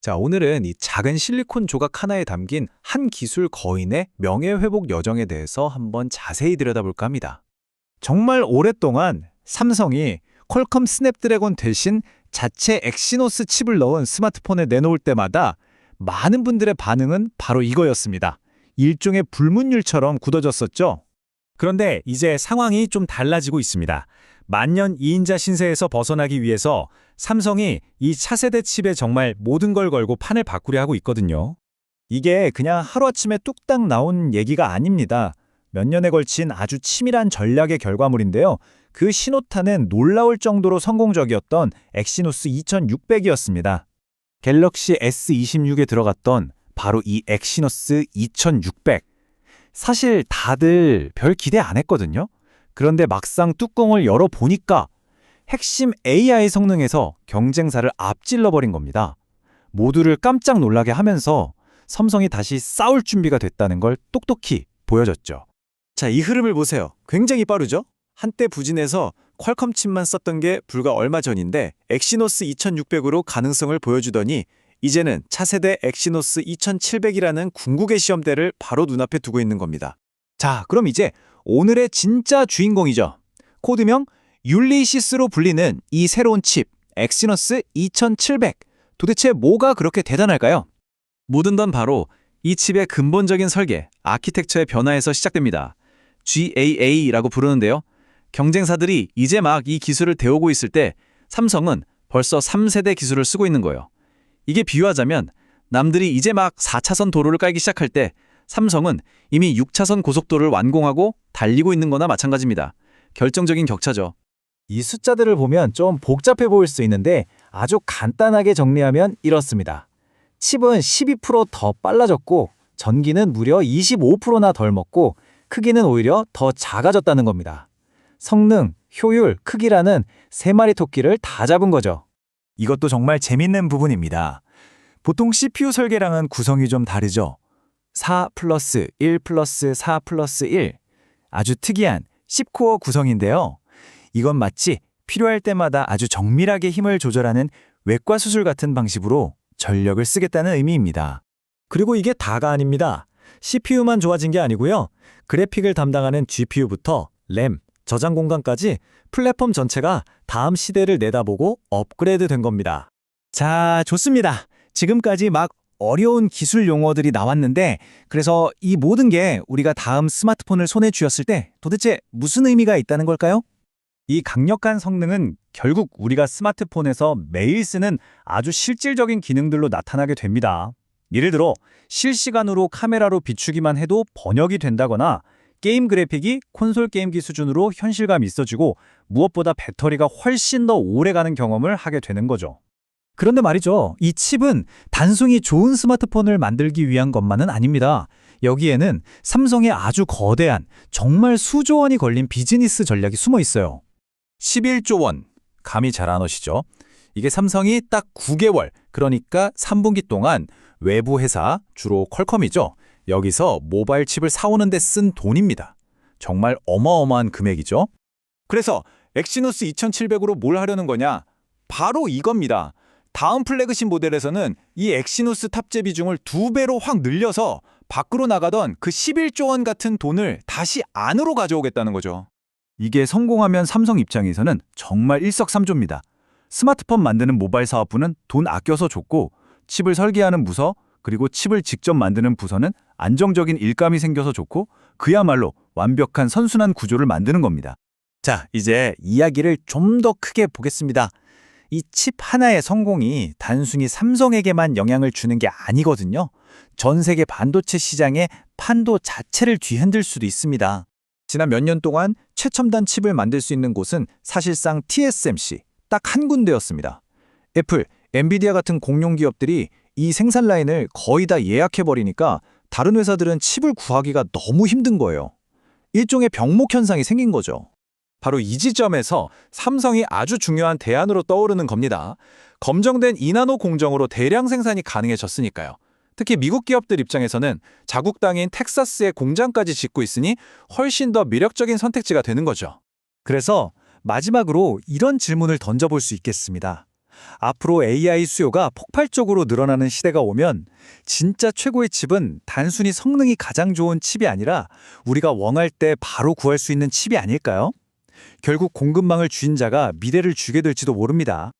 자, 오늘은 이 작은 실리콘 조각 하나에 담긴 한 기술 거인의 명예회복 여정에 대해서 한번 자세히 들여다볼까 합니다. 정말 오랫동안 삼성이 퀄컴 스냅드래곤 대신 자체 엑시노스 칩을 넣은 스마트폰에 내놓을 때마다 많은 분들의 반응은 바로 이거였습니다. 일종의 불문율처럼 굳어졌었죠. 그런데 이제 상황이 좀 달라지고 있습니다. 만년 2인자 신세에서 벗어나기 위해서 삼성이 이 차세대 칩에 정말 모든 걸 걸고 판을 바꾸려 하고 있거든요. 이게 그냥 하루아침에 뚝딱 나온 얘기가 아닙니다. 몇 년에 걸친 아주 치밀한 전략의 결과물인데요. 그 신호탄은 놀라울 정도로 성공적이었던 엑시노스 2600이었습니다. 갤럭시 S26에 들어갔던 바로 이 엑시노스 2600. 사실 다들 별 기대 안 했거든요. 그런데 막상 뚜껑을 열어보니까 핵심 AI 성능에서 경쟁사를 앞질러버린 겁니다. 모두를 깜짝 놀라게 하면서 삼성이 다시 싸울 준비가 됐다는 걸 똑똑히 보여줬죠. 자, 이 흐름을 보세요. 굉장히 빠르죠? 한때 부진해서 퀄컴 칩만 썼던 게 불과 얼마 전인데 엑시노스 2600으로 가능성을 보여주더니 이제는 차세대 엑시노스 2700이라는 궁극의 시험대를 바로 눈앞에 두고 있는 겁니다. 자, 그럼 이제 오늘의 진짜 주인공이죠. 코드명 율리시스로 불리는 이 새로운 칩, 엑시노스 2700. 도대체 뭐가 그렇게 대단할까요? 모든 건 바로 이 칩의 근본적인 설계, 아키텍처의 변화에서 시작됩니다. GAA라고 부르는데요. 경쟁사들이 이제 막 이 기술을 배우고 있을 때 삼성은 벌써 3세대 기술을 쓰고 있는 거예요. 이게 비유하자면 남들이 이제 막 4차선 도로를 깔기 시작할 때 삼성은 이미 6차선 고속도로를 완공하고 달리고 있는 거나 마찬가지입니다. 결정적인 격차죠. 이 숫자들을 보면 좀 복잡해 보일 수 있는데 아주 간단하게 정리하면 이렇습니다. 칩은 12%더 빨라졌고 전기는 무려 25%나 덜 먹고 크기는 오히려 더 작아졌다는 겁니다. 성능, 효율, 크기라는 세 마리 토끼를 다 잡은 거죠. 이것도 정말 재밌는 부분입니다. 보통 CPU 설계랑은 구성이 좀 다르죠. 4 플러스 1 플러스 4 플러스 1. 아주 특이한 10코어 구성인데요. 이건 마치 필요할 때마다 아주 정밀하게 힘을 조절하는 외과 수술 같은 방식으로 전력을 쓰겠다는 의미입니다. 그리고 이게 다가 아닙니다. CPU만 좋아진 게 아니고요. 그래픽을 담당하는 GPU부터 램, 저장 공간까지 플랫폼 전체가 다음 시대를 내다보고 업그레이드 된 겁니다. 자, 좋습니다. 지금까지 막 어려운 기술 용어들이 나왔는데 그래서 이 모든 게 우리가 다음 스마트폰을 손에 쥐었을 때 도대체 무슨 의미가 있다는 걸까요? 이 강력한 성능은 결국 우리가 스마트폰에서 매일 쓰는 아주 실질적인 기능들로 나타나게 됩니다. 예를 들어 실시간으로 카메라로 비추기만 해도 번역이 된다거나 게임 그래픽이 콘솔 게임기 수준으로 현실감 있어지고 무엇보다 배터리가 훨씬 더 오래가는 경험을 하게 되는 거죠. 그런데 말이죠. 이 칩은 단순히 좋은 스마트폰을 만들기 위한 것만은 아닙니다. 여기에는 삼성의 아주 거대한, 정말 수조 원이 걸린 비즈니스 전략이 숨어 있어요. 11조 원. 감이 잘 안 오시죠? 이게 삼성이 딱 9개월, 그러니까 3분기 동안 외부 회사, 주로 퀄컴이죠. 여기서 모바일 칩을 사오는 데 쓴 돈입니다. 정말 어마어마한 금액이죠. 그래서 엑시노스 2700으로 뭘 하려는 거냐? 바로 이겁니다. 다음 플래그십 모델에서는 이 엑시노스 탑재 비중을 2배로 확 늘려서 밖으로 나가던 그 11조 원 같은 돈을 다시 안으로 가져오겠다는 거죠. 이게 성공하면 삼성 입장에서는 정말 일석삼조입니다. 스마트폰 만드는 모바일 사업부는 돈 아껴서 줬고 칩을 설계하는 부서 그리고 칩을 직접 만드는 부서는 안정적인 일감이 생겨서 좋고 그야말로 완벽한 선순환 구조를 만드는 겁니다. 자, 이제 이야기를 좀 더 크게 보겠습니다. 이 칩 하나의 성공이 단순히 삼성에게만 영향을 주는 게 아니거든요. 전 세계 반도체 시장의 판도 자체를 뒤흔들 수도 있습니다. 지난 몇 년 동안 최첨단 칩을 만들 수 있는 곳은 사실상 TSMC, 딱 한 군데였습니다. 애플, 엔비디아 같은 공룡 기업들이 이 생산 라인을 거의 다 예약해버리니까 다른 회사들은 칩을 구하기가 너무 힘든 거예요. 일종의 병목 현상이 생긴 거죠. 바로 이 지점에서 삼성이 아주 중요한 대안으로 떠오르는 겁니다. 검증된 2나노 공정으로 대량 생산이 가능해졌으니까요. 특히 미국 기업들 입장에서는 자국 땅인 텍사스에 공장까지 짓고 있으니 훨씬 더 매력적인 선택지가 되는 거죠. 그래서 마지막으로 이런 질문을 던져볼 수 있겠습니다. 앞으로 AI 수요가 폭발적으로 늘어나는 시대가 오면 진짜 최고의 칩은 단순히 성능이 가장 좋은 칩이 아니라 우리가 원할 때 바로 구할 수 있는 칩이 아닐까요? 결국 공급망을 쥔 자가 미래를 주게 될지도 모릅니다.